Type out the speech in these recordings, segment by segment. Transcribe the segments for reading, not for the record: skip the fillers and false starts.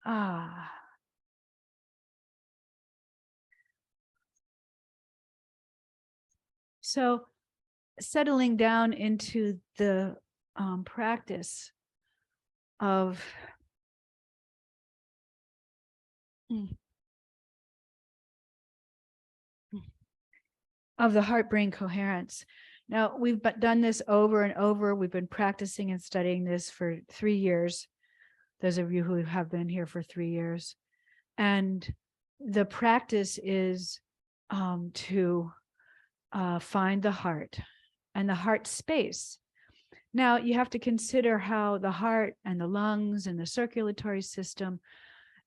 Ah. So settling down into the practice of the heart-brain coherence. Now, we've done this over and over. We've been practicing and studying this for 3 years. Those of you who have been here for 3 years. And the practice is to find the heart and the heart space. Now, you have to consider how the heart and the lungs and the circulatory system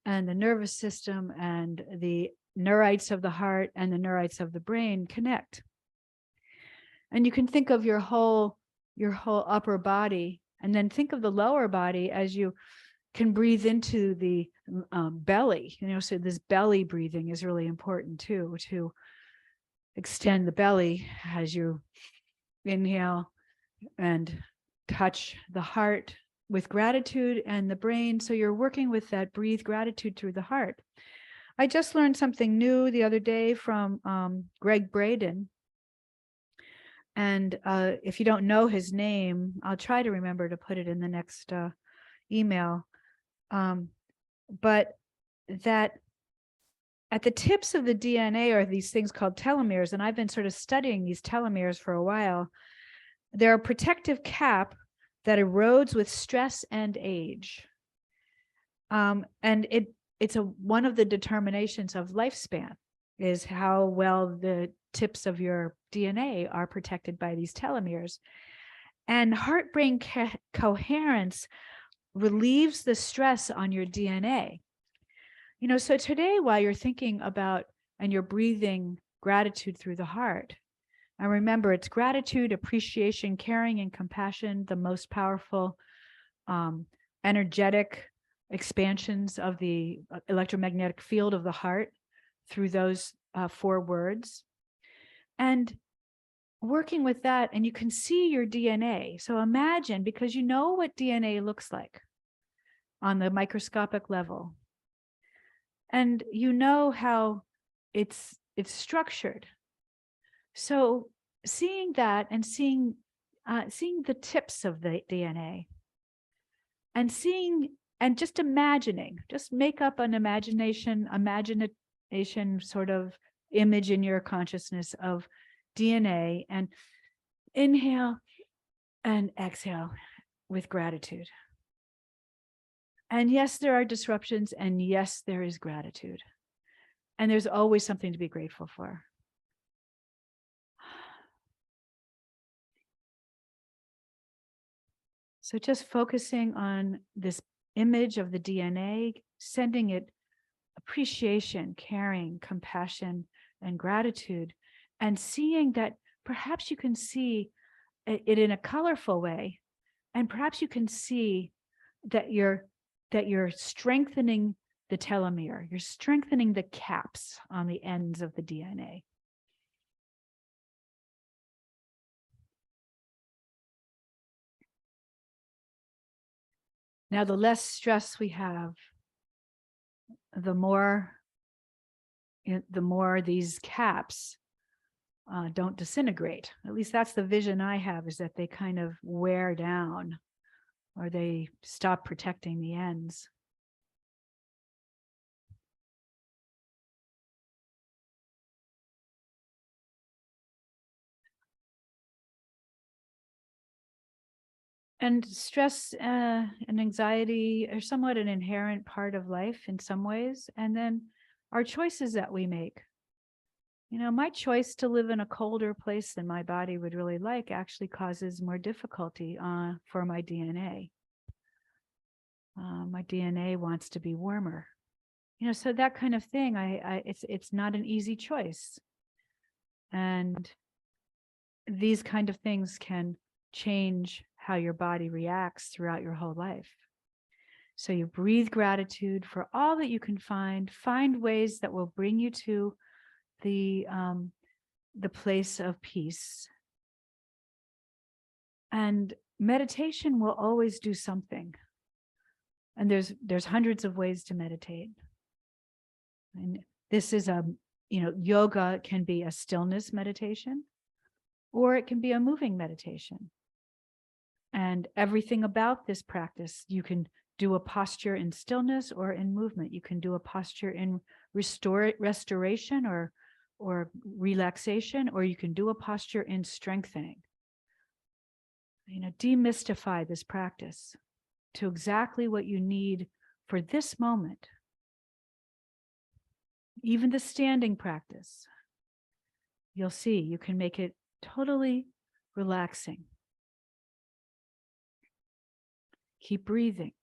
and the nervous system and the neurites of the heart and the neurites of the brain connect. And you can think of your whole upper body, and then think of the lower body as you can breathe into the belly. So this belly breathing is really important too, to extend the belly as you inhale and touch the heart with gratitude and the brain. So you're working with that breathe gratitude through the heart. I just learned something new the other day from Greg Braden. And if you don't know his name, I'll try to remember to put it in the next email. But that at the tips of the DNA are these things called telomeres. And I've been sort of studying these telomeres for a while. They're a protective cap that erodes with stress and age. And it's one of the determinations of lifespan is how well the tips of your DNA are protected by these telomeres. And heart-brain coherence relieves the stress on your DNA. So today, while you're thinking about and you're breathing gratitude through the heart, and remember, it's gratitude, appreciation, caring, and compassion, the most powerful energetic expansions of the electromagnetic field of the heart through those 4 words. And working with that, and you can see your DNA. So imagine, because you know what DNA looks like on the microscopic level, and you know how it's structured. So seeing that and seeing the tips of the DNA, and just imagining, just make up an imagination sort of image in your consciousness of DNA, and inhale and exhale with gratitude. And yes, there are disruptions, and yes, there is gratitude. And there's always something to be grateful for. So just focusing on this image of the DNA, sending it appreciation, caring, compassion, and gratitude, and seeing that perhaps you can see it in a colorful way, and perhaps you can see that you're strengthening the telomere, you're strengthening the caps on the ends of the DNA. Now, the less stress we have, the more these caps don't disintegrate. At least that's the vision I have, is that they kind of wear down, or they stop protecting the ends. And stress and anxiety are somewhat an inherent part of life in some ways. And then our choices that we make. My choice to live in a colder place than my body would really like actually causes more difficulty for my DNA. My DNA wants to be warmer. So that kind of thing, it's not an easy choice. And these kind of things can change how your body reacts throughout your whole life. So you breathe gratitude for all that you can find ways that will bring you to the place of peace. And meditation will always do something. And there's hundreds of ways to meditate. And this is yoga can be a stillness meditation, or it can be a moving meditation. And everything about this practice, you can do a posture in stillness or in movement. You can do a posture in restoration or relaxation, or you can do a posture in strengthening. Demystify this practice to exactly what you need for this moment. Even the standing practice, you'll see you can make it totally relaxing. Keep breathing.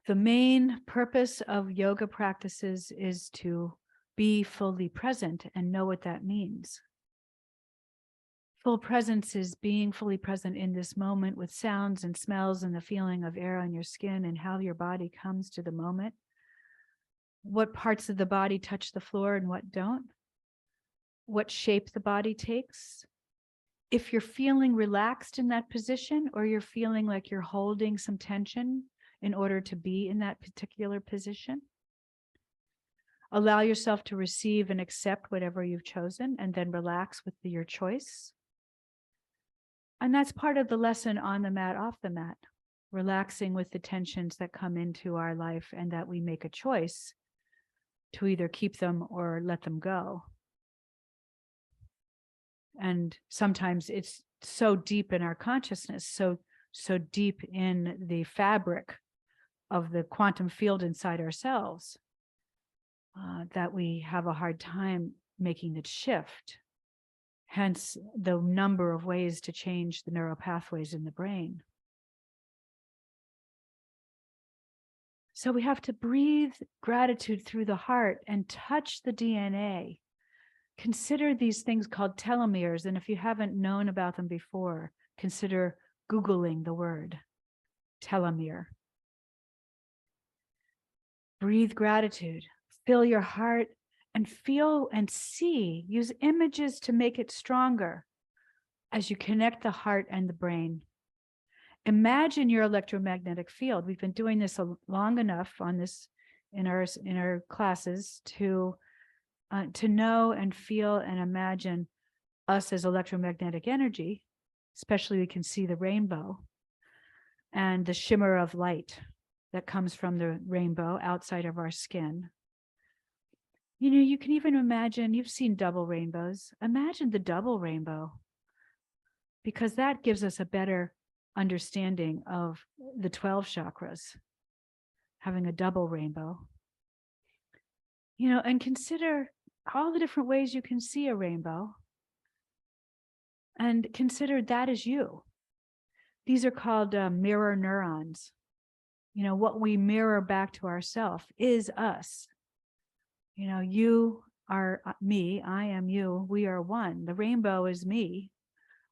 The main purpose of yoga practices is to be fully present and know what that means. Full presence is being fully present in this moment with sounds and smells and the feeling of air on your skin and how your body comes to the moment. What parts of the body touch the floor and what don't. What shape the body takes. If you're feeling relaxed in that position, or you're feeling like you're holding some tension in order to be in that particular position. Allow yourself to receive and accept whatever you've chosen, and then relax with your choice. And that's part of the lesson on the mat, off the mat, relaxing with the tensions that come into our life and that we make a choice to either keep them or let them go. And sometimes it's so deep in our consciousness, so deep in the fabric of the quantum field inside ourselves, that we have a hard time making the shift. Hence the number of ways to change the neural pathways in the brain. So we have to breathe gratitude through the heart and touch the DNA. Consider these things called telomeres. And if you haven't known about them before, consider Googling the word telomere. Breathe gratitude, fill your heart and feel and see, use images to make it stronger as you connect the heart and the brain. Imagine your electromagnetic field. We've been doing this long enough on this in our classes to know and feel and imagine us as electromagnetic energy. Especially we can see the rainbow and the shimmer of light that comes from the rainbow outside of our skin. You can even imagine, you've seen double rainbows. Imagine the double rainbow, because that gives us a better understanding of the 12 chakras, having a double rainbow. And consider all the different ways you can see a rainbow, and consider that is you. These are called mirror neurons. What we mirror back to ourselves is us. You are me, I am you, we are one. The rainbow is me,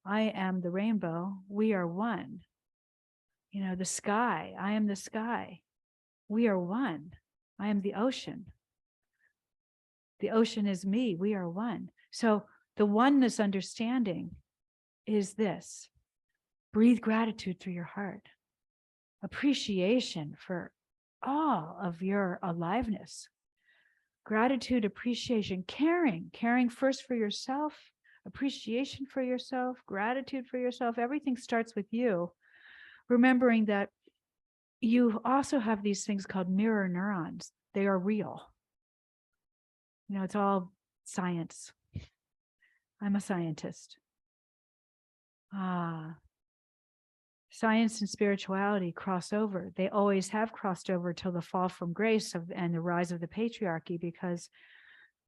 I am the rainbow, we are one. The sky, I am the sky, we are one. I am the ocean. The ocean is me, we are one. So the oneness understanding is this. Breathe gratitude through your heart. Appreciation for all of your aliveness. Gratitude, appreciation, caring first for yourself, appreciation for yourself, gratitude for yourself. Everything starts with you. Remembering that you also have these things called mirror neurons. They are real. It's all science. I'm a scientist. Science and spirituality cross over. They always have crossed over till the fall from grace and the rise of the patriarchy, because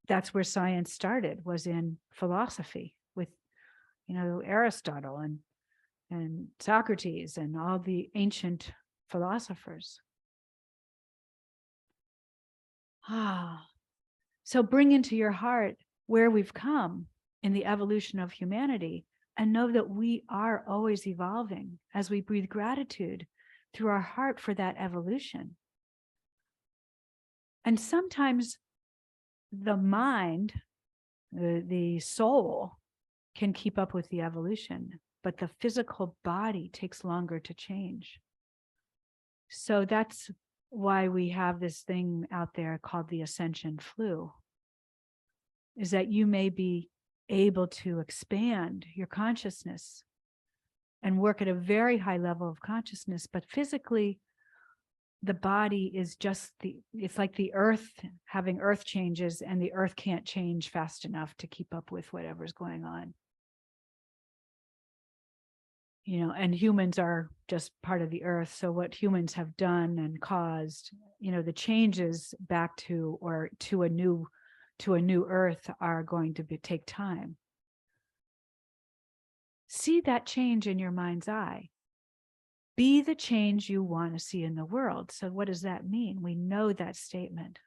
that's where science started, was in philosophy with, Aristotle and Socrates and all the ancient philosophers. So bring into your heart where we've come in the evolution of humanity, and know that we are always evolving as we breathe gratitude through our heart for that evolution. And sometimes the mind, the soul, can keep up with the evolution, but the physical body takes longer to change. So that's why we have this thing out there called the ascension flu, is that you may be able to expand your consciousness and work at a very high level of consciousness, but physically the body is just it's like the earth having earth changes, and the earth can't change fast enough to keep up with whatever's going on. And humans are just part of the earth. So what humans have done and caused, the changes back to, or to a new earth, are going to take time. See that change in your mind's eye. Be the change you want to see in the world. So what does that mean? We know that statement.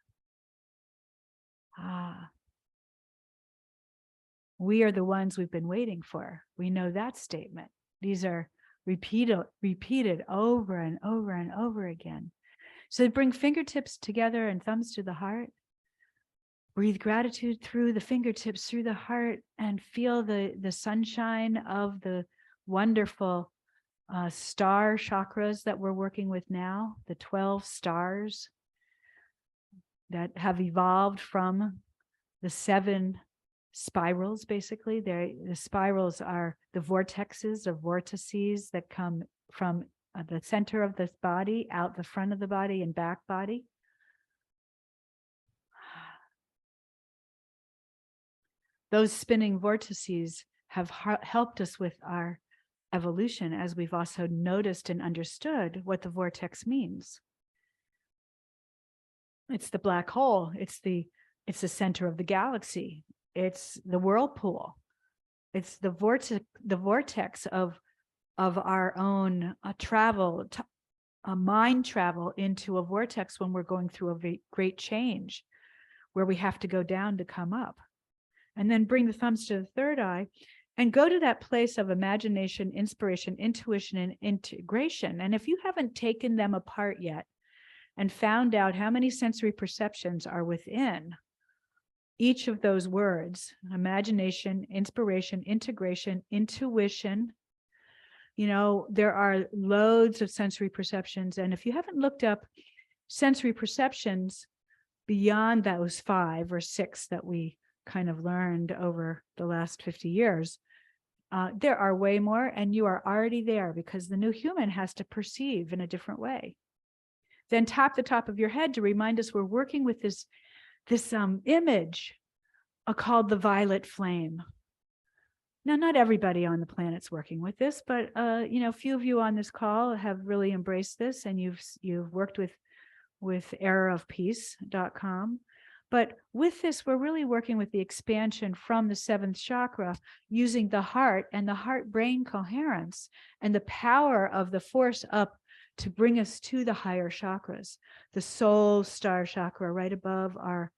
We are the ones we've been waiting for. We know that statement. These are repeated over and over and over again. So bring fingertips together and thumbs to the heart. Breathe gratitude through the fingertips, through the heart, and feel the sunshine of the wonderful star chakras that we're working with now, the 12 stars that have evolved from the 7 spirals. Basically, the spirals are the vortexes or vortices that come from the center of this body, out the front of the body and back body. Those spinning vortices have helped us with our evolution, as we've also noticed and understood what the vortex means. It's the black hole. It's the center of the galaxy. It's the whirlpool. It's the vortex of our own travel, mind travel into a vortex when we're going through a great change, where we have to go down to come up. And then bring the thumbs to the third eye and go to that place of imagination, inspiration, intuition, and integration. And if you haven't taken them apart yet and found out how many sensory perceptions are within each of those words, imagination, inspiration, integration, intuition, there are loads of sensory perceptions. And if you haven't looked up sensory perceptions beyond those 5 or 6 that we kind of learned over the last 50 years, there are way more, and you are already there, because the new human has to perceive in a different way. Then tap the top of your head to remind us we're working with this image called the violet flame. Now, not everybody on the planet's working with this, but a few of you on this call have really embraced this, and you've worked with errorofpeace.com. But with this, we're really working with the expansion from the 7th chakra, using the heart and the heart-brain coherence and the power of the force up to bring us to the higher chakras. The soul star chakra right above our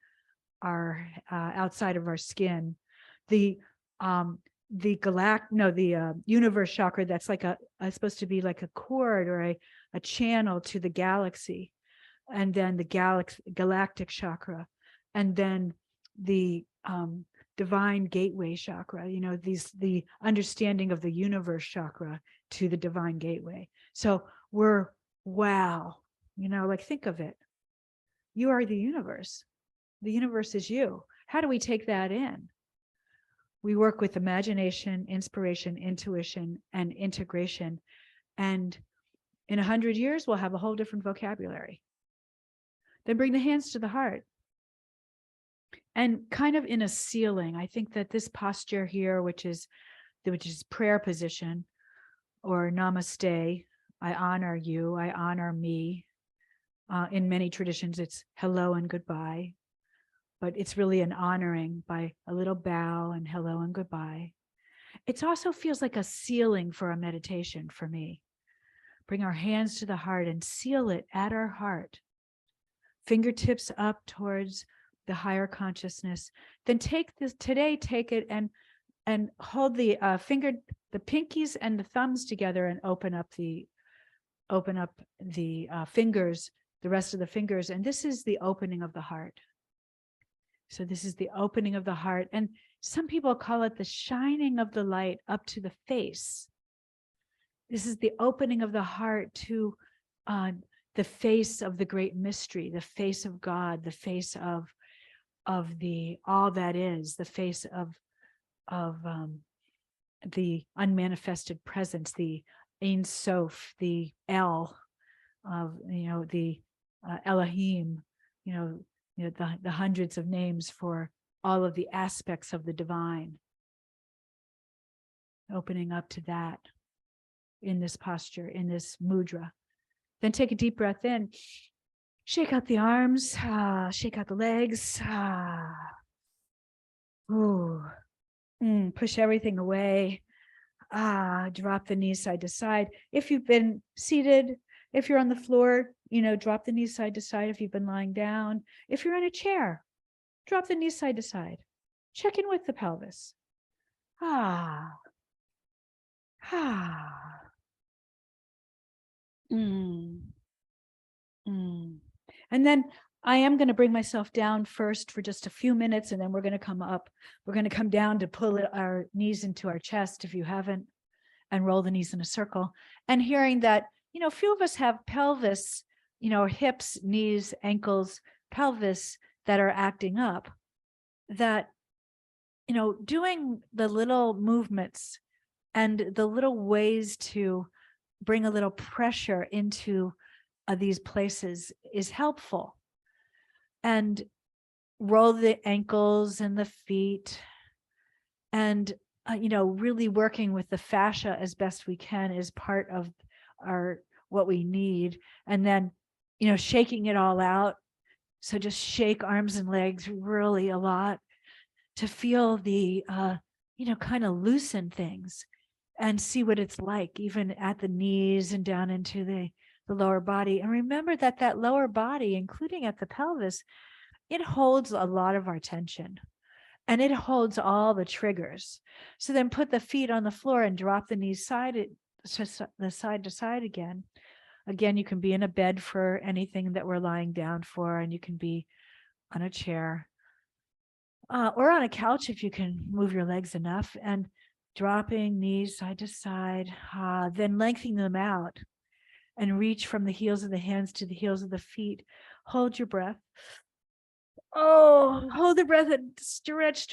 outside of our skin. The universe chakra, that's like supposed to be like a cord or a channel to the galaxy. And then the galactic chakra. And then the divine gateway chakra, the understanding of the universe chakra to the divine gateway. So wow, think of it. You are the universe. The universe is you. How do we take that in? We work with imagination, inspiration, intuition, and integration. And in 100 years, we'll have a whole different vocabulary. Then bring the hands to the heart. And kind of in a sealing, I think that this posture here, which is prayer position, or namaste, I honor you, I honor me. In many traditions, it's hello and goodbye, but it's really an honoring by a little bow and hello and goodbye. It also feels like a sealing for a meditation for me. Bring our hands to the heart and seal it at our heart. Fingertips up towards the higher consciousness. Then take it and hold the pinkies and the thumbs together, and open up the fingers, the rest of the fingers. And this is the opening of the heart. So this is the opening of the heart. And some people call it the shining of the light up to the face. This is the opening of the heart to the face of the great mystery, the face of God, the face of the all that is, the face of the unmanifested presence, the Ein Sof, the El, of the Elohim, the hundreds of names for all of the aspects of the divine. Opening up to that in this posture, in this mudra. Then take a deep breath in. Shake out the arms, shake out the legs. Push everything away. Drop the knees side to side. If you've been seated, if you're on the floor, drop the knees side to side. If you've been lying down, if you're in a chair, drop the knees side to side. Check in with the pelvis. And then I am going to bring myself down first for just a few minutes, and then we're going to come up. We're going to come down to pull our knees into our chest if you haven't, and roll the knees in a circle. And hearing that, few of us have pelvis, hips, knees, ankles, pelvis that are acting up, that, doing the little movements and the little ways to bring a little pressure into these places is helpful. And roll the ankles and the feet, and really working with the fascia as best we can is part of what we need. And then shaking it all out. So just shake arms and legs really a lot to feel the kind of loosen things and see what it's like, even at the knees and down into the lower body. And remember that lower body, including at the pelvis, it holds a lot of our tension, and it holds all the triggers. So then put the feet on the floor and drop the knees side to side again. Again, you can be in a bed for anything that we're lying down for, and you can be on a chair or on a couch if you can move your legs enough, and dropping knees side to side, then lengthening them out. And reach from the heels of the hands to the heels of the feet. Hold your breath. Hold the breath and stretch.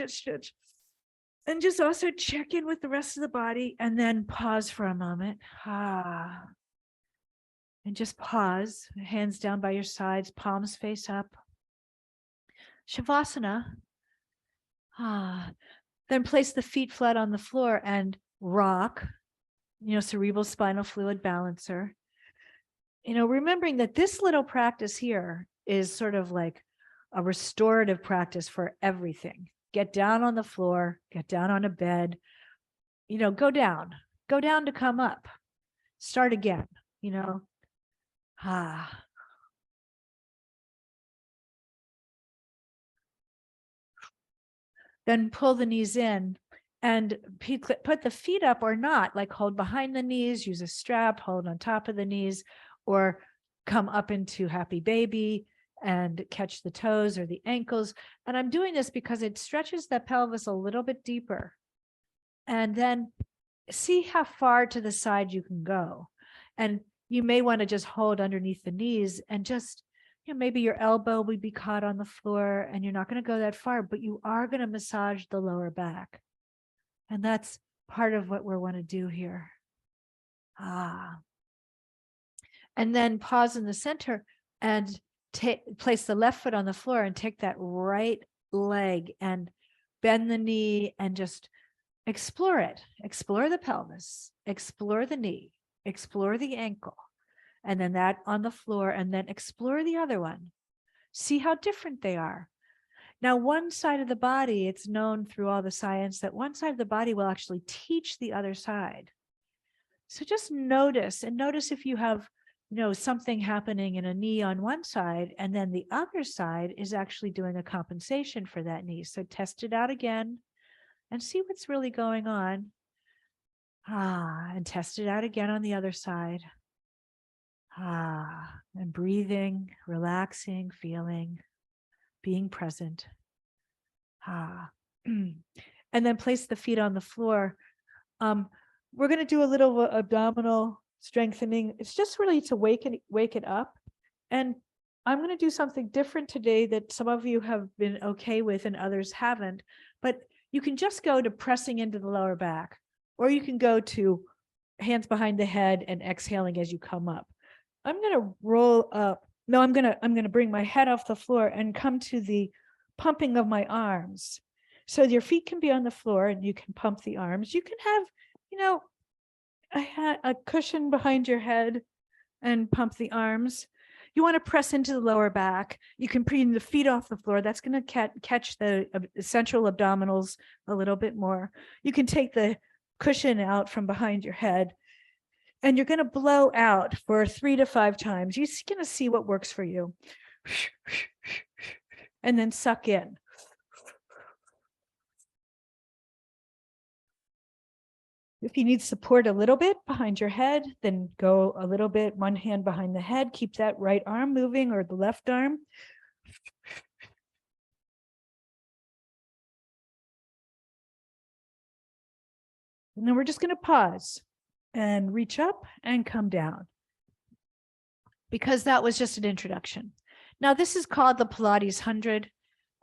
And just also check in with the rest of the body, and then pause for a moment. And just pause, hands down by your sides, palms face up. Shavasana. Then place the feet flat on the floor and rock, cerebral spinal fluid balancer. Remembering that this little practice here is sort of like a restorative practice for everything. Get down on the floor, get down on a bed, go down to come up, start again, Then pull the knees in and put the feet up or not, like hold behind the knees, use a strap, hold on top of the knees, or come up into happy baby and catch the toes or the ankles. And I'm doing this because it stretches the pelvis a little bit deeper. And then see how far to the side you can go. And you may want to just hold underneath the knees and just, maybe your elbow would be caught on the floor, and you're not going to go that far, but you are going to massage the lower back. And that's part of what we want to do here. And then pause in the center and place the left foot on the floor and take that right leg and bend the knee and just explore it. Explore the pelvis, explore the knee, explore the ankle, and then that on the floor, and then explore the other one. See how different they are. Now, one side of the body, it's known through all the science that one side of the body will actually teach the other side. So just notice, and notice if you have something happening in a knee on one side, and then the other side is actually doing a compensation for that knee. So test it out again and see what's really going on. And test it out again on the other side. And breathing, relaxing, feeling, being present. And then place the feet on the floor. We're going to do a little abdominal strengthening. It's just really to wake it up And I'm going to do something different today that some of you have been okay with and others haven't, but you can just go to pressing into the lower back, or you can go to hands behind the head and exhaling as you come up. I'm going to roll up. No, I'm going to bring my head off the floor and come to the pumping of my arms. So your feet can be on the floor and you can pump the arms. You can have, a cushion behind your head and pump the arms. You want to press into the lower back. You can bring the feet off the floor. That's going to catch the central abdominals a little bit more. You can take the cushion out from behind your head, and you're going to blow out for 3 to 5 times. You're going to see what works for you. And then suck in. If you need support a little bit behind your head, then go a little bit, one hand behind the head, keep that right arm moving or the left arm. And then we're just going to pause and reach up and come down, because that was just an introduction. Now this is called the Pilates 100.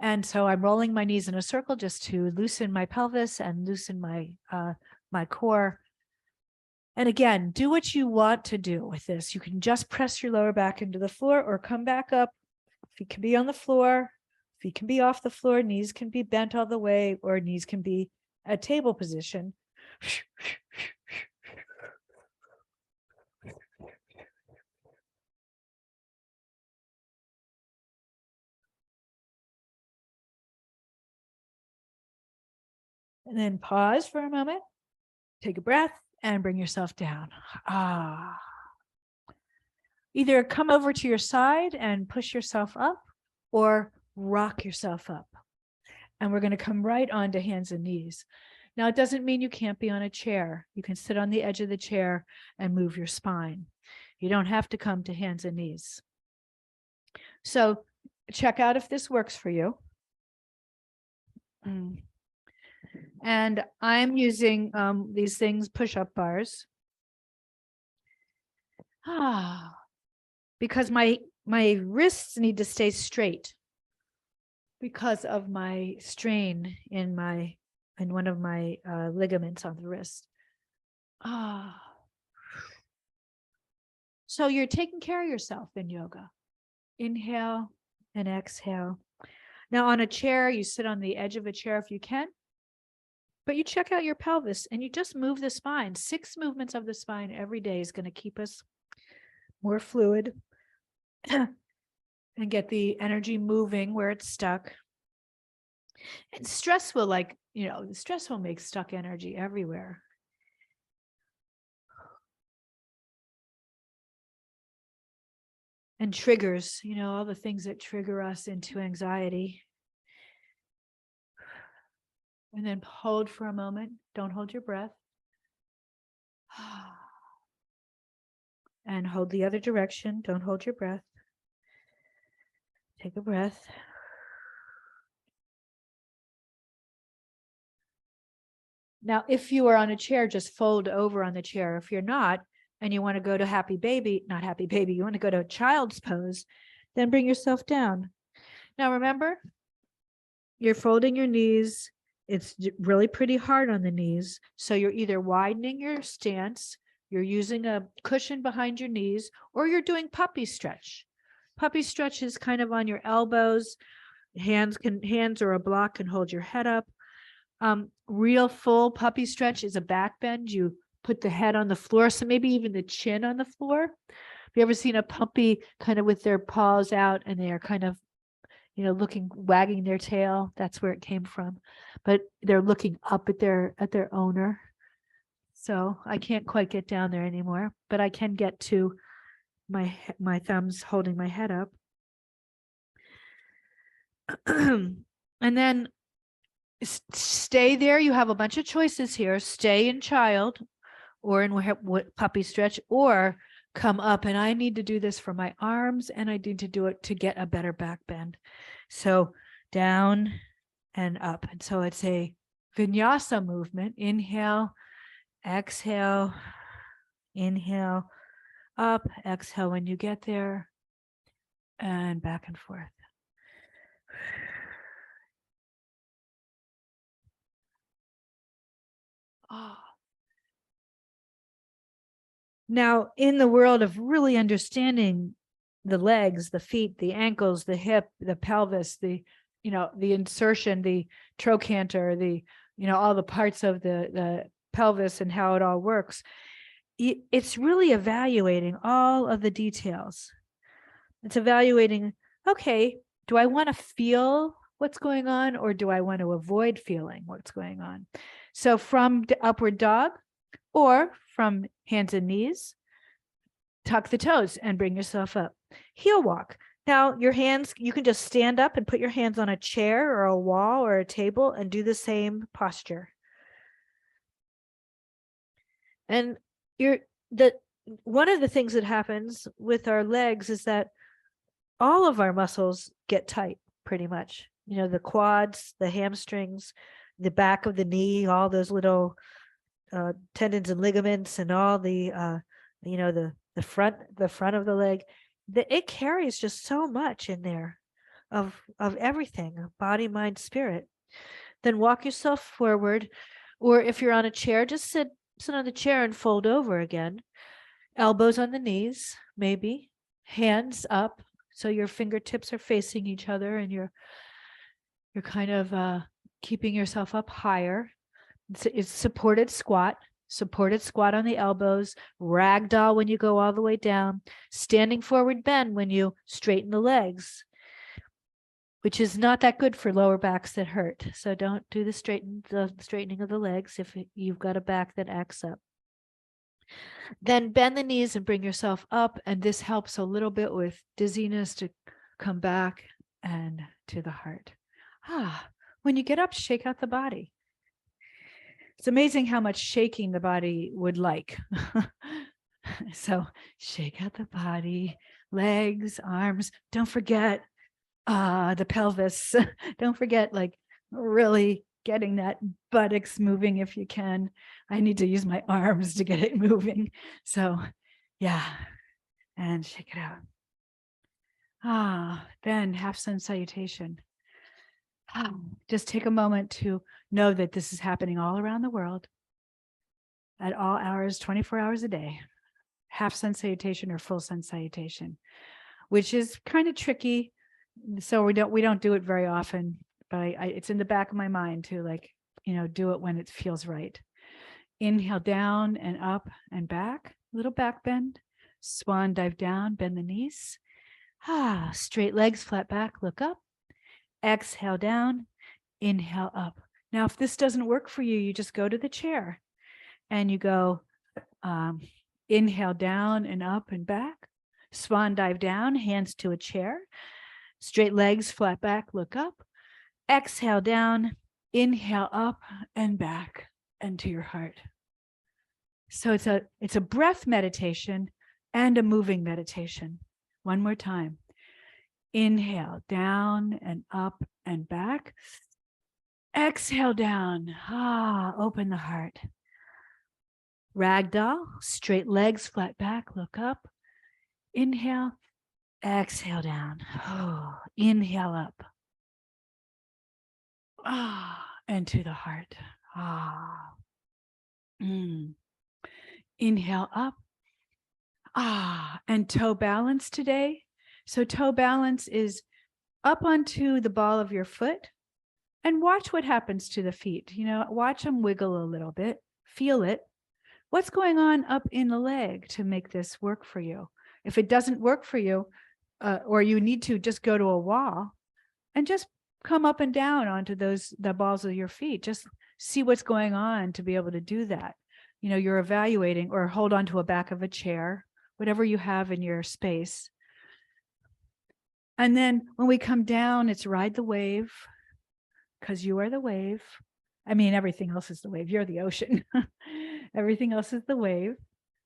And so I'm rolling my knees in a circle just to loosen my pelvis and loosen my core. And again, do what you want to do with this. You can just press your lower back into the floor or come back up. Feet can be on the floor, feet can be off the floor, knees can be bent all the way, or knees can be at table position. And then pause for a moment, take a breath, and bring yourself down. Either come over to your side and push yourself up, or rock yourself up. And we're going to come right onto hands and knees. Now, it doesn't mean you can't be on a chair. You can sit on the edge of the chair and move your spine. You don't have to come to hands and knees. So check out if this works for you. And I'm using these things, push-up bars. Because my wrists need to stay straight because of my strain in one of my ligaments on the wrist. So you're taking care of yourself in yoga. Inhale and exhale. Now on a chair, you sit on the edge of a chair if you can, but you check out your pelvis and you just move the spine. 6 movements of the spine every day is going to keep us more fluid and get the energy moving where it's stuck. And stress will stress will make stuck energy everywhere. And triggers, all the things that trigger us into anxiety. And then hold for a moment. Don't hold your breath. And hold the other direction. Don't hold your breath. Take a breath. Now, if you are on a chair, just fold over on the chair. If you're not, and you want to go to you want to go to child's pose, then bring yourself down. Now, remember, you're folding your knees. It's really pretty hard on the knees. So you're either widening your stance, you're using a cushion behind your knees, or you're doing puppy stretch. Puppy stretch is kind of on your elbows. Hands or a block can hold your head up. Real full puppy stretch is a back bend. You put the head on the floor, so maybe even the chin on the floor. Have you ever seen a puppy kind of with their paws out and they are kind of, wagging their tail? That's where it came from. But they're looking up at their owner. So I can't quite get down there anymore, but I can get to my thumbs holding my head up. And then stay there. You have a bunch of choices here. Stay in child or in puppy stretch, or come up. And I need to do this for my arms, and I need to do it to get a better back bend. So down and up. And so it's a vinyasa movement. Inhale, exhale, inhale, up, exhale when you get there. and back and forth. Oh. Now, in the world of really understanding the legs, the feet, the ankles, the hip, the pelvis, the insertion, the trochanter, all the parts of the pelvis and how it all works, it's really evaluating all of the details. It's evaluating, okay, do I want to feel what's going on, or do I want to avoid feeling what's going on? So from the upward dog, or from hands and knees, tuck the toes and bring yourself up. Heel walk. Now your hands, you can just stand up and put your hands on a chair or a wall or a table and do the same posture. And one of the things that happens with our legs is that all of our muscles get tight pretty much. The quads, the hamstrings, the back of the knee, all those little tendons and ligaments, and all the the front of the leg. It carries just so much in there of everything, body, mind, spirit. Then walk yourself forward, or if you're on a chair, just sit on the chair and fold over again. Elbows on the knees, maybe hands up so your fingertips are facing each other, and you're kind of keeping yourself up higher. It's supported squat on the elbows, ragdoll when you go all the way down, standing forward bend when you straighten the legs, which is not that good for lower backs that hurt. So don't do the straightening of the legs if you've got a back that acts up. Then bend the knees and bring yourself up, and this helps a little bit with dizziness to come back and to the heart. When you get up, shake out the body. It's amazing how much shaking the body would like. So shake out the body, legs, arms. Don't forget the pelvis. Don't forget, like, really getting that buttocks moving if you can. I need to use my arms to get it moving. So yeah, and shake it out. Then half sun salutation. Just take a moment to know that this is happening all around the world at all hours, 24 hours a day. Half sun salutation or full sun salutation, which is kind of tricky. So we don't do it very often, but it's in the back of my mind to, like, do it when it feels right. Inhale down and up and back, little back bend, swan dive down, bend the knees. Straight legs, flat back, look up. Exhale down, inhale up. Now, if this doesn't work for you, you just go to the chair and you go inhale down and up and back, swan dive down, hands to a chair, straight legs, flat back, look up, exhale down, inhale up and back and to your heart. So it's a breath meditation and a moving meditation. One more time. Inhale down and up and back. Exhale down. Open the heart. Ragdoll, straight legs, flat back, look up. Inhale, exhale down. Inhale up. And to the heart. Inhale up. And toe balance today. So toe balance is up onto the ball of your foot, and watch what happens to the feet. Watch them wiggle a little bit, feel it. What's going on up in the leg to make this work for you? If it doesn't work for you, or you need to just go to a wall and just come up and down onto the balls of your feet. Just see what's going on to be able to do that. You're evaluating, or hold on to a back of a chair, whatever you have in your space. And then when we come down, it's ride the wave, because you are the wave. I mean, everything else is the wave. You're the ocean. Everything else is the wave.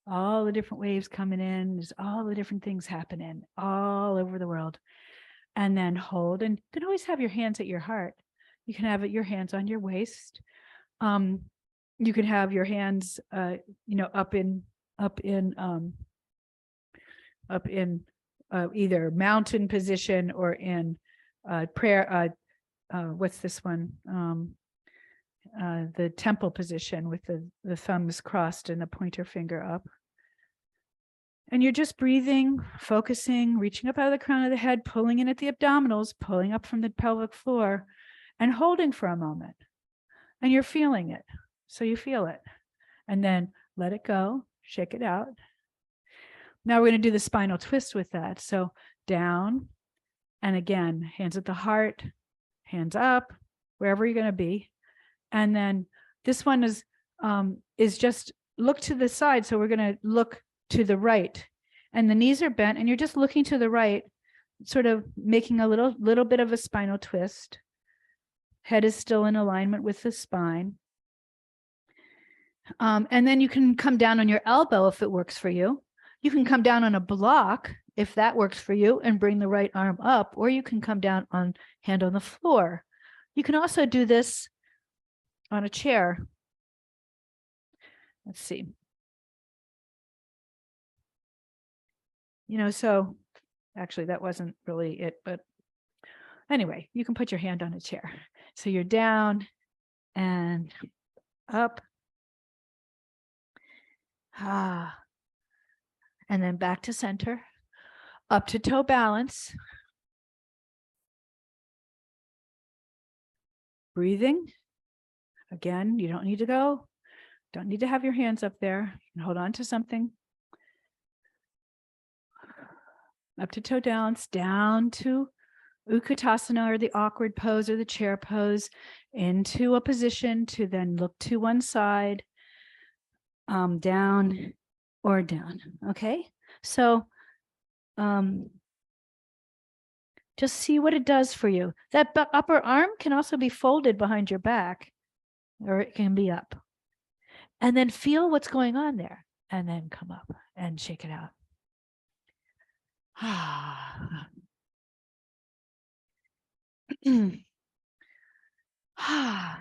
All the different waves coming in. There's all the different things happening all over the world. And then hold, and you can always have your hands at your heart. You can have your hands on your waist. You can have your hands, up in either mountain position or in prayer. What's this one? The temple position with the thumbs crossed and the pointer finger up. And you're just breathing, focusing, reaching up out of the crown of the head, pulling in at the abdominals, pulling up from the pelvic floor, and holding for a moment. And you're feeling it. So you feel it. And then let it go, shake it out. Now we're going to do the spinal twist with that. So down, and again, hands at the heart, hands up, wherever you're going to be. And then this one is just look to the side. So we're going to look to the right, and the knees are bent, and you're just looking to the right, sort of making a little bit of a spinal twist. Head is still in alignment with the spine. And then you can come down on your elbow if it works for you. You can come down on a block if that works for you and bring the right arm up, or you can come down on hand on the floor. You can also do this on a chair. Let's see. So actually that wasn't really it, but anyway, you can put your hand on a chair. So you're down and up. And then back to center, up to toe balance. Breathing. Again, you don't need to go. Don't need to have your hands up there. You can hold on to something. Up to toe balance, down to Utkatasana, or the awkward pose, or the chair pose, into a position to then look to one side, down or down. Okay, so just see what it does for you. That upper arm can also be folded behind your back, or it can be up. And then feel what's going on there, and then come up and shake it out.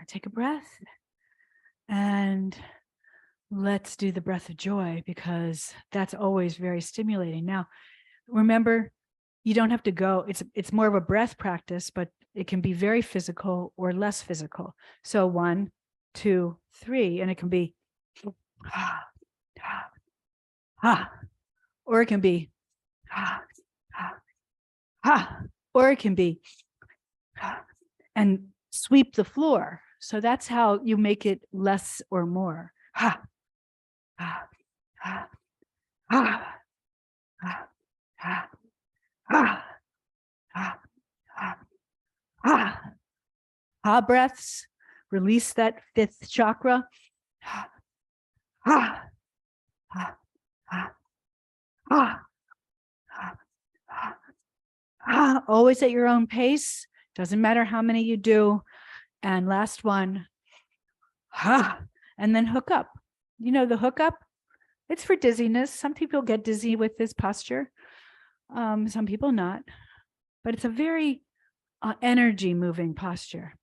Take a breath, and let's do the breath of joy, because that's always very stimulating. Now, remember, you don't have to go. It's more of a breath practice, but it can be very physical or less physical. So 1, 2, 3, and it can be or it can be or it can be and sweep the floor. So that's how you make it less or more. Breaths, release that 5th chakra. Always at your own pace. Doesn't matter how many you do. And last one. And then hook up. The hook up, it's for dizziness. Some people get dizzy with this posture. Some people not. But it's a very energy moving posture.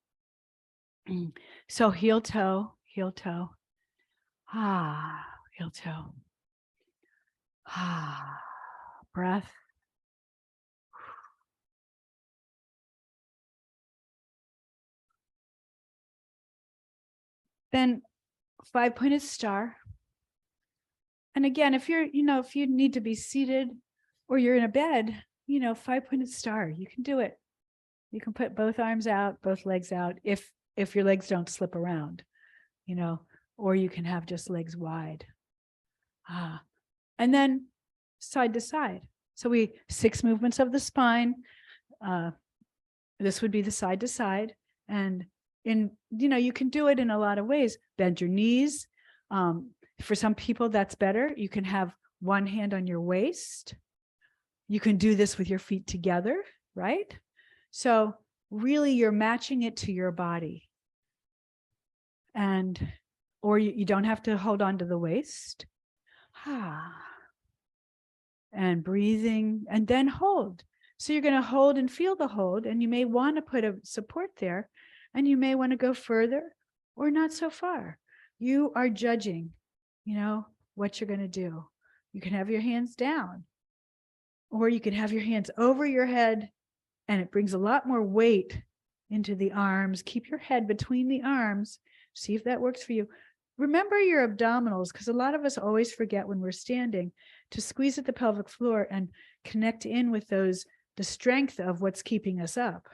So heel toe, heel toe. Heel toe. Breath. Then 5-pointed star. And again, if you're, if you need to be seated or you're in a bed, 5-pointed star, you can do it. You can put both arms out, both legs out, if your legs don't slip around, or you can have just legs wide. And then side to side. So 6 movements of the spine. This would be the side to side. And you can do it in a lot of ways. Bend your knees. For some people, that's better. You can have one hand on your waist. You can do this with your feet together, right? So really you're matching it to your body. Or you don't have to hold on to the waist. And breathing, and then hold. So you're going to hold and feel the hold, and you may want to put a support there, and you may want to go further or not so far. You are judging, what you're going to do. You can have your hands down, Or you can have your hands over your head, and it brings a lot more weight into the arms. Keep your head between the arms. See if that works for you. Remember your abdominals, because a lot of us always forget when we're standing to squeeze at the pelvic floor and connect in with those, the strength of what's keeping us up.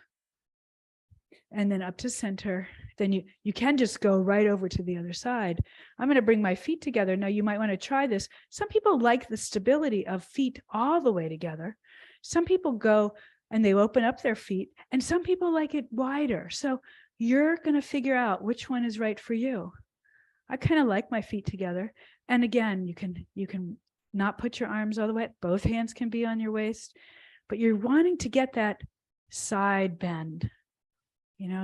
And then up to center. Then you can just go right over to the other side. I'm going to bring my feet together. Now you might want to try this. Some people like the stability of feet all the way together. Some people go and they open up their feet, and some people like it wider. So you're going to figure out which one is right for you. I kind of like my feet together. And again, you can not put your arms all the way. Both hands can be on your waist, but you're wanting to get that side bend,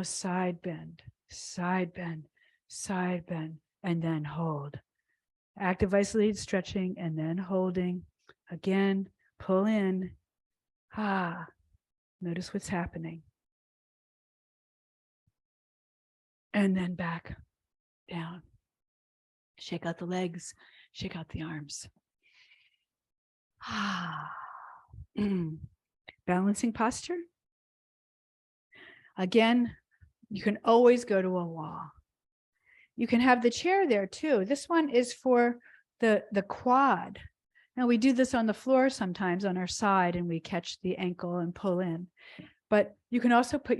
side bend, side bend, side bend, and then hold. Active isolated stretching and then holding. Again, pull in. Notice what's happening. And then back down. Shake out the legs, shake out the arms. Balancing posture. Again, you can always go to a wall. You can have the chair there too. This one is for the quad. Now we do this on the floor sometimes on our side, and we catch the ankle and pull in. But you can also put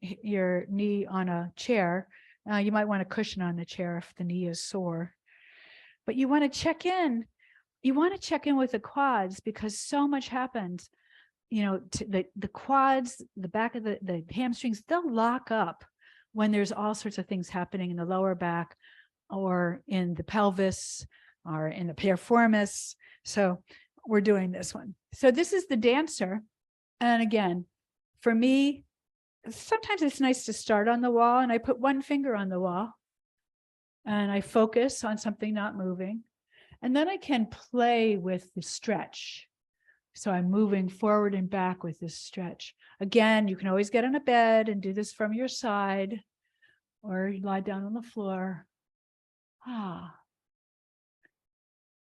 your knee on a chair. You might want a cushion on the chair if the knee is sore. But you want to check in. You want to check in with the quads, because so much happens. To the quads, the back of the hamstrings, they'll lock up when there's all sorts of things happening in the lower back or in the pelvis or in the piriformis. So we're doing this one. So this is the dancer. And again, for me, sometimes it's nice to start on the wall, and I put one finger on the wall and I focus on something not moving. And then I can play with the stretch. So I'm moving forward and back with this stretch. Again, you can always get on a bed and do this from your side, or lie down on the floor.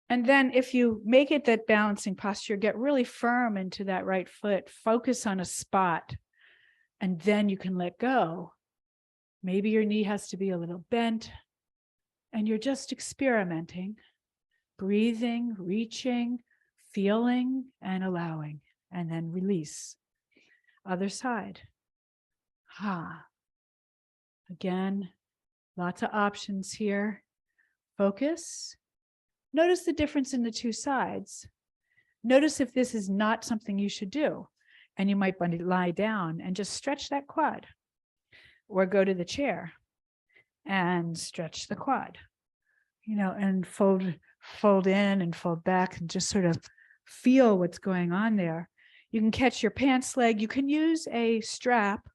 And then if you make it that balancing posture, get really firm into that right foot, focus on a spot, and then you can let go. Maybe your knee has to be a little bent, and you're just experimenting, breathing, reaching, feeling, and allowing, and then release. Other side. Again, lots of options here. Focus. Notice the difference in the two sides. Notice if this is not something you should do, and you might want to lie down and just stretch that quad, or go to the chair and stretch the quad, and fold in and fold back, and just sort of feel what's going on there. You can catch your pants leg. You can use a strap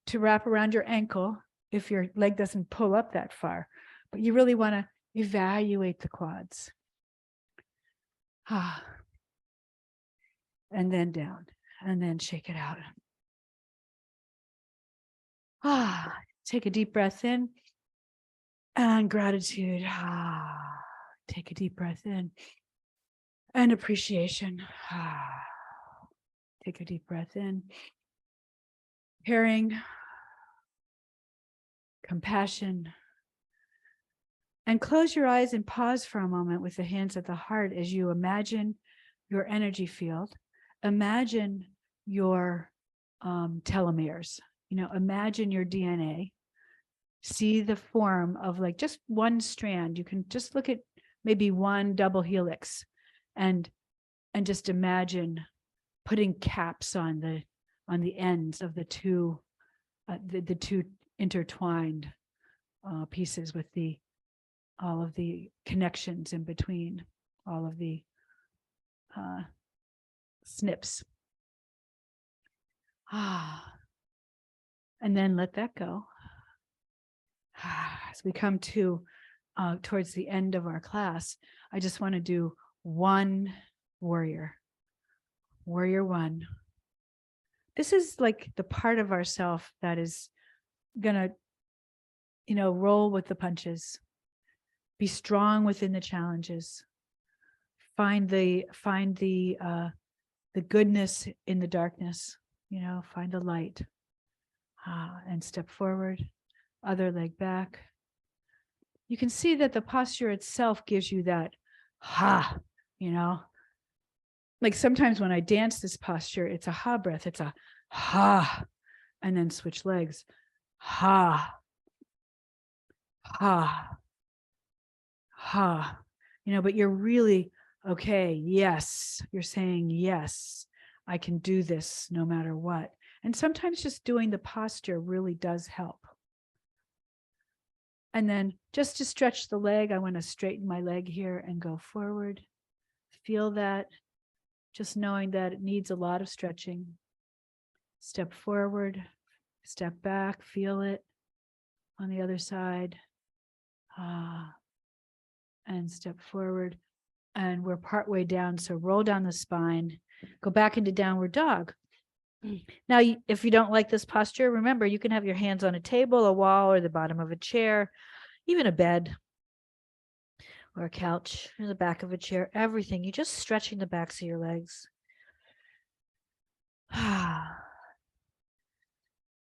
to wrap around your ankle if your leg doesn't pull up that far, but you really want to evaluate the quads. And then down, and then shake it out. Take a deep breath in, and gratitude. Take a deep breath in, and appreciation. Take a deep breath in, caring, compassion. And close your eyes and pause for a moment with the hands at the heart as you imagine your energy field. Imagine your telomeres. Imagine your DNA. See the form of like just one strand. You can just look at maybe one double helix, and just imagine putting caps on the ends of the two intertwined pieces with all of the connections in between, all of the snips. And then let that go. As we come to towards the end of our class, I just want to do one warrior. Warrior one. This is like the part of ourself that is gonna, roll with the punches, be strong within the challenges, find the the goodness in the darkness, find a light. And step forward, other leg back. You can see that the posture itself gives you that like sometimes when I dance this posture, it's a ha breath, it's a ha, and then switch legs. Ha, ha, ha, but you're really, okay, yes, you're saying, yes, I can do this no matter what. And sometimes just doing the posture really does help. And then just to stretch the leg, I want to straighten my leg here and go forward. Feel that, just knowing that it needs a lot of stretching. Step forward, step back, feel it on the other side. And step forward. And we're partway down, so roll down the spine, go back into downward dog. Now, if you don't like this posture, remember, you can have your hands on a table, a wall, or the bottom of a chair, even a bed or a couch, or the back of a chair, everything. You're just stretching the backs of your legs.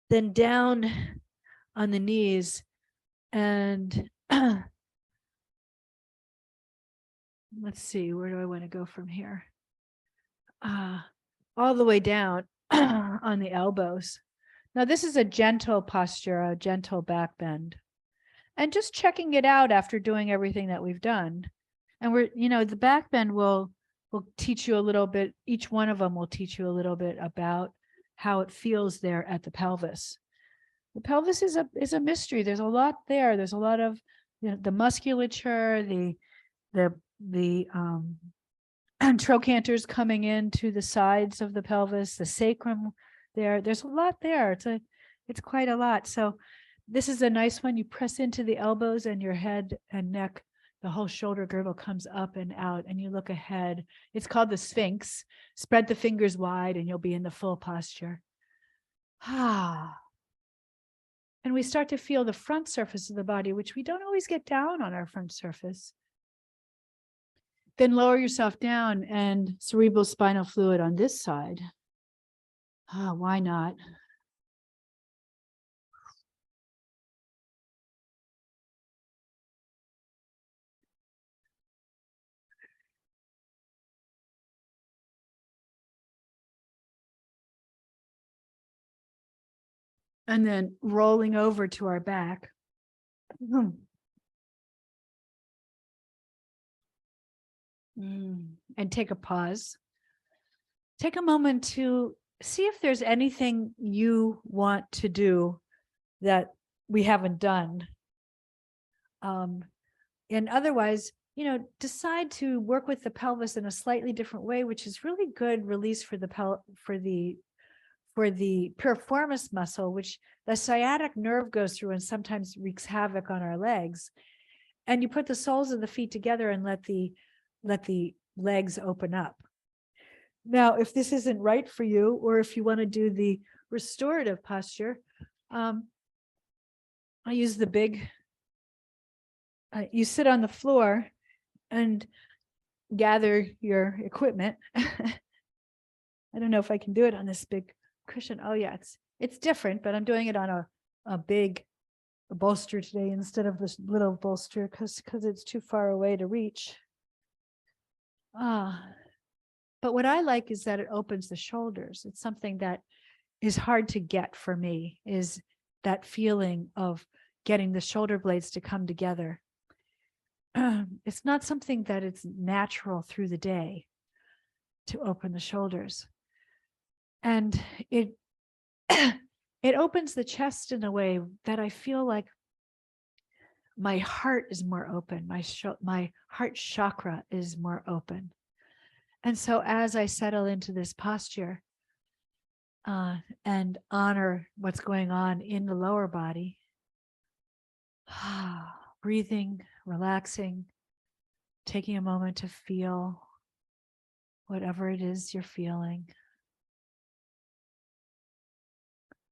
Then down on the knees and let's see, where do I want to go from here? All the way down on the elbows. Now, this is a gentle posture, a gentle back bend. And just checking it out after doing everything that we've done. And the back bend will teach you a little bit, each one of them will teach you a little bit about how it feels there at the pelvis. The pelvis is a mystery. There's a lot there. There's a lot of the musculature, the trochanters coming into the sides of the pelvis, the sacrum there. There's a lot there. It's quite a lot. So this is a nice one. You press into the elbows and your head and neck. The whole shoulder girdle comes up and out and you look ahead. It's called the Sphinx. Spread the fingers wide and you'll be in the full posture. And we start to feel the front surface of the body, which we don't always get down on our front surface. Then lower yourself down and cerebral spinal fluid on this side. Why not? And then rolling over to our back. And take a pause. Take a moment to see if there's anything you want to do that we haven't done. And otherwise, decide to work with the pelvis in a slightly different way, which is really good release for the piriformis muscle, which the sciatic nerve goes through and sometimes wreaks havoc on our legs. And you put the soles of the feet together and let the legs open up. Now, if this isn't right for you, or if you want to do the restorative posture, I use the big, you sit on the floor and gather your equipment. I don't know if I can do it on this big cushion. Oh yeah, it's different, but I'm doing it on a big bolster today instead of this little bolster because it's too far away to reach. But what I like is that it opens the shoulders. It's something that is hard to get for me, is that feeling of getting the shoulder blades to come together. It's not something that it's natural through the day to open the shoulders. And it opens the chest in a way that I feel like my heart is more open. My heart chakra is more open. And so as I settle into this posture and honor what's going on in the lower body, breathing, relaxing, taking a moment to feel whatever it is you're feeling.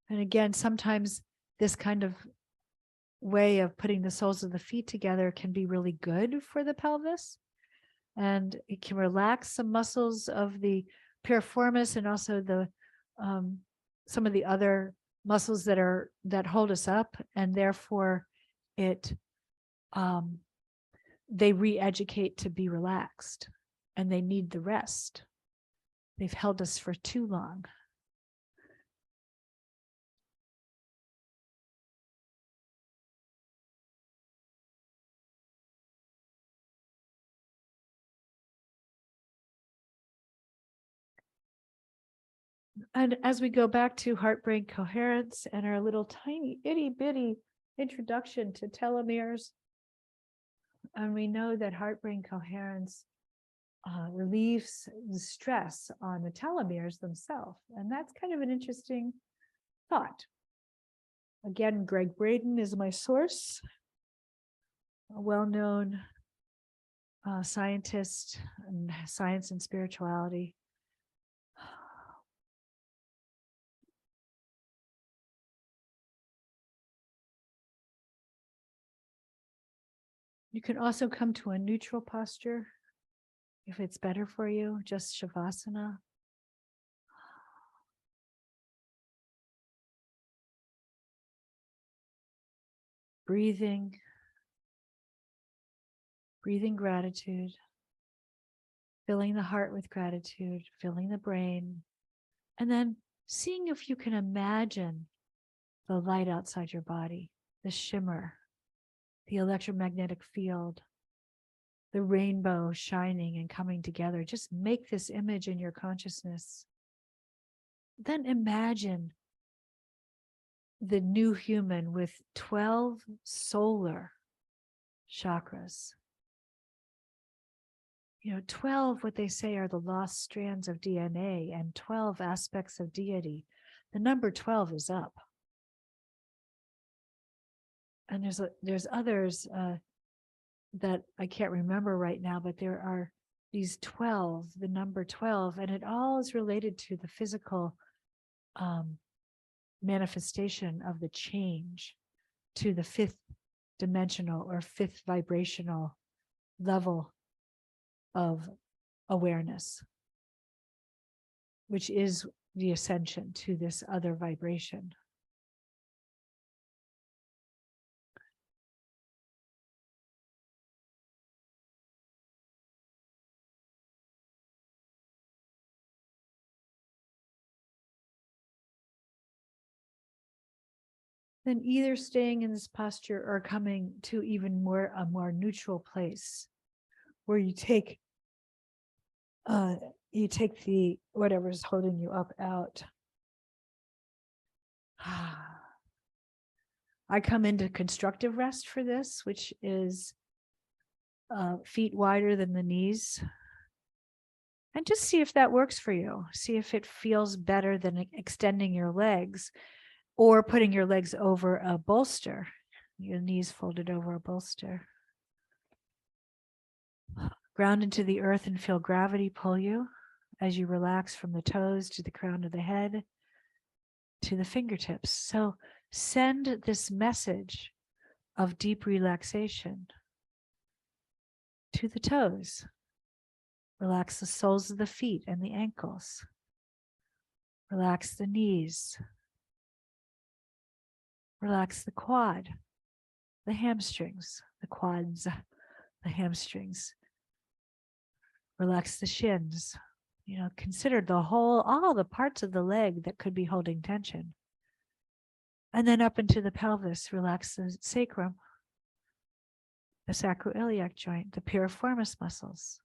And again, sometimes this kind of way of putting the soles of the feet together can be really good for the pelvis. And it can relax some muscles of the piriformis and also the some of the other muscles that hold us up, and therefore it they re-educate to be relaxed, and they need the rest. They've held us for too long. And as we go back to heart-brain coherence and our little tiny itty bitty introduction to telomeres, and we know that heart-brain coherence relieves the stress on the telomeres themselves. And that's kind of an interesting thought. Again, Greg Braden is my source, a well-known scientist in science and spirituality. You can also come to a neutral posture if it's better for you, just Shavasana. Breathing gratitude, filling the heart with gratitude, filling the brain, and then seeing if you can imagine the light outside your body, the shimmer, the electromagnetic field, the rainbow shining and coming together. Just make this image in your consciousness. Then imagine the new human with 12 solar chakras. 12, what they say are the lost strands of DNA, and 12 aspects of deity. The number 12 is up. And there's others that I can't remember right now, but there are these 12, the number 12, and it all is related to the physical manifestation of the change to the fifth dimensional or fifth vibrational level of awareness, which is the ascension to this other vibration. Then either staying in this posture or coming to even a more neutral place where you take the whatever's holding you up out. I come into constructive rest for this, which is feet wider than the knees. And just see if that works for you. See if it feels better than extending your legs or putting your legs over a bolster, your knees folded over a bolster. Ground into the earth and feel gravity pull you as you relax from the toes to the crown of the head to the fingertips. So send this message of deep relaxation to the toes. Relax the soles of the feet and the ankles. Relax the knees. Relax the quad, the hamstrings, the quads, the hamstrings. Relax the shins. Consider all the parts of the leg that could be holding tension. And then up into the pelvis, relax the sacrum, the sacroiliac joint, the piriformis muscles,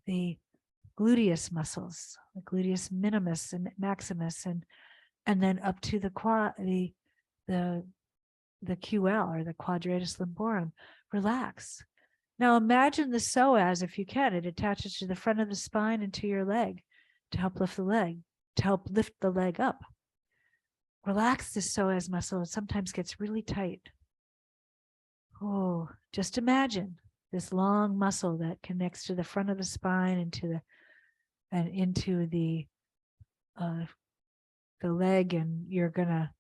the gluteus muscles, the gluteus minimus and maximus, and then up to the quad, the QL or the quadratus lumborum. Relax. Now imagine the psoas, if you can. It attaches to the front of the spine and to your leg to help lift the leg, to help lift the leg up. Relax the psoas muscle. It sometimes gets really tight. Oh, just imagine this long muscle that connects to the front of the spine and into the leg, and you're gonna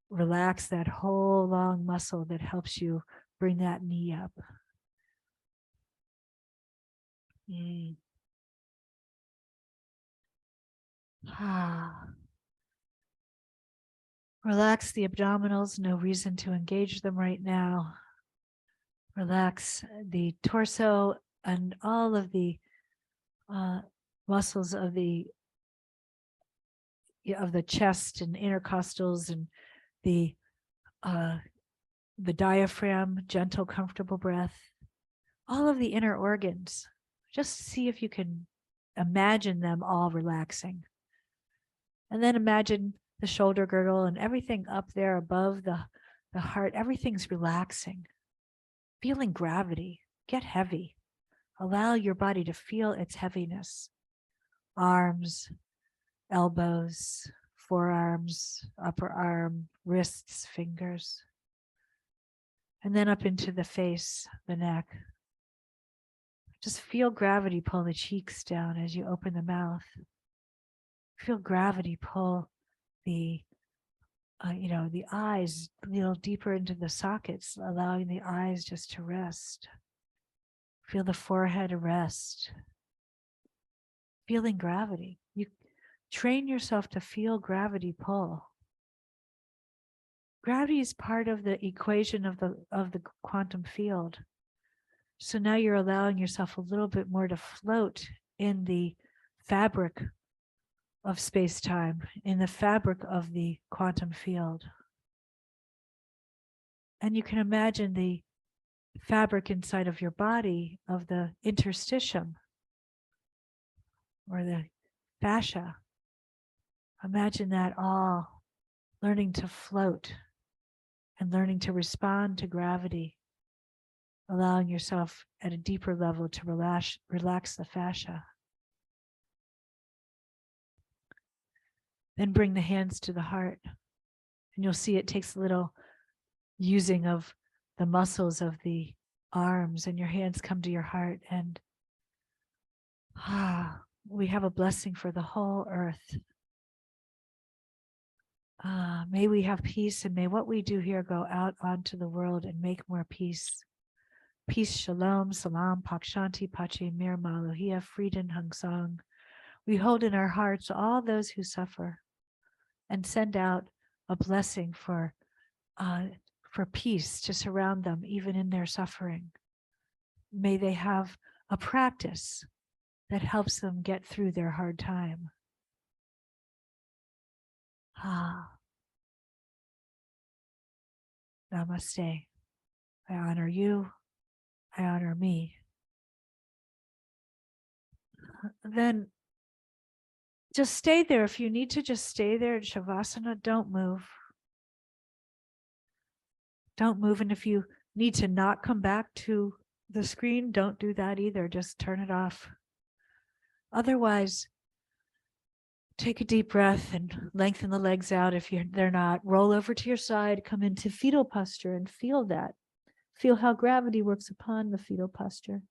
relax that whole long muscle that helps you bring that knee up. Relax the abdominals, no reason to engage them right now. Relax the torso and all of the muscles of the chest and intercostals and the diaphragm, gentle, comfortable breath, all of the inner organs. Just see if you can imagine them all relaxing. And then imagine the shoulder girdle and everything up there above the heart, everything's relaxing. Feeling gravity, get heavy. Allow your body to feel its heaviness. Arms, elbows, forearms, upper arm, wrists, fingers. And then up into the face, the neck. Just feel gravity pull the cheeks down as you open the mouth. Feel gravity pull the the eyes a little deeper into the sockets, allowing the eyes just to rest. Feel the forehead rest. Feeling gravity. You train yourself to feel gravity pull. Gravity is part of the equation of the quantum field. So now you're allowing yourself a little bit more to float in the fabric of space-time, in the fabric of the quantum field. And you can imagine the fabric inside of your body of the interstitium or the fascia. Imagine that all learning to float and learning to respond to gravity, allowing yourself at a deeper level to relax the fascia. Then bring the hands to the heart. And you'll see it takes a little using of the muscles of the arms, and your hands come to your heart. And we have a blessing for the whole earth. May we have peace, and may what we do here go out onto the world and make more peace. Peace, shalom, salam, pak shanti, pache, mir, malohia, Frieden, hung song. We hold in our hearts all those who suffer and send out a blessing for peace to surround them even in their suffering. May they have a practice that helps them get through their hard time. Namaste. I honor you. I honor me. Then just stay there. If you need to just stay there in Shavasana, don't move. Don't move. And if you need to not come back to the screen, don't do that either. Just turn it off. Otherwise, take a deep breath and lengthen the legs out. If they're not, roll over to your side, come into fetal posture and feel that. Feel how gravity works upon the fetal posture.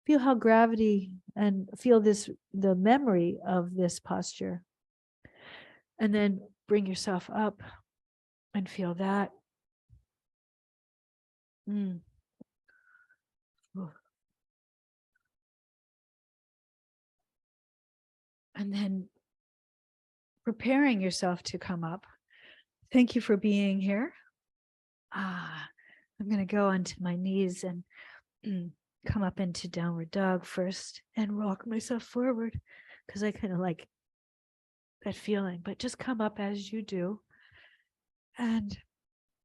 Feel how gravity and feel the memory of this posture. And then bring yourself up and feel that. And then preparing yourself to come up. Thank you for being here. I'm going to go onto my knees and come up into downward dog first and rock myself forward because I kind of like that feeling, but just come up as you do. And